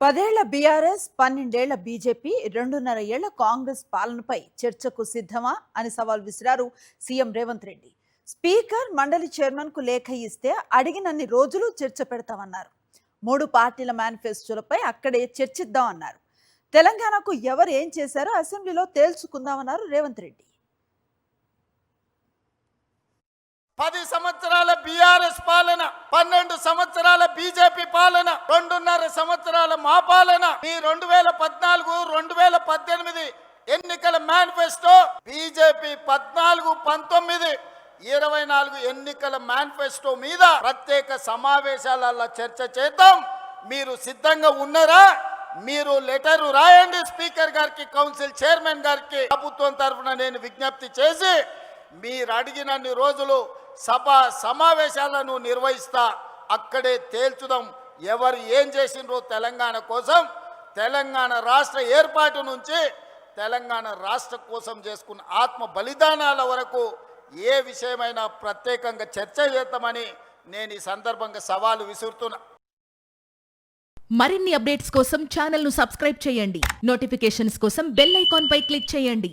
10 ఏళ్ల బీఆర్ఎస్, 12 ఏళ్ల బీజేపీ, 2.5 ఏళ్ల కాంగ్రెస్ పాలనపై చర్చకు సిద్ధమా అని సవాల్ విసిరారు సీఎం రేవంత్ రెడ్డి. స్పీకర్, మండలి చైర్మన్ కు లేఖ ఇస్తే అడిగినన్ని రోజులు చర్చ పెడతామన్నారు. 3 పార్టీల మేనిఫెస్టోలపై అక్కడే చర్చిద్దామన్నారు. తెలంగాణకు ఎవరు ఏం చేశారో అసెంబ్లీలో తేల్చుకుందామన్నారు రేవంత్ రెడ్డి. 10 సంవత్సరాల బీఆర్ఎస్ పాలన, 12 సంవత్సరాల బీజేపీ పాలన, 2.5 సంవత్సరాల మా పాలన. ఈ 2014, 2018 ఎన్నికల మేనిఫెస్టో, బీజేపీ 14, 19, 24 ఎన్నికల మేనిఫెస్టో మీద ప్రత్యేక సమావేశాలలో చర్చ చేద్దాం. మీరు సిద్ధంగా ఉన్నారా? మీరు లెటర్ రాయండి స్పీకర్ గారికి, కౌన్సిల్ చైర్మన్ గారికి. ప్రభుత్వం తరఫున నేను విజ్ఞప్తి చేసి మీరు అడిగినన్ని రోజులు సభ సమావేశాలను నిర్వహిస్తా. అక్కడే తేల్చుదాం ఎవరు ఏం చేసిండ్రో తెలంగాణ కోసం. తెలంగాణ రాష్ట్ర ఏర్పాటు నుంచి తెలంగాణ రాష్ట్ర కోసం చేసుకున్న ఆత్మ బలిదానాల వరకు ఏ విషయమైనా ప్రత్యేకంగా చర్చ చేద్దామని నేను ఈ సందర్భంగా సవాలు విసురుతున్నా. మరిన్ని అప్డేట్స్ కోసం ఛానల్ను సబ్స్క్రైబ్ చేయండి. నోటిఫికేషన్స్ కోసం బెల్ ఐకాన్ పై క్లిక్ చేయండి.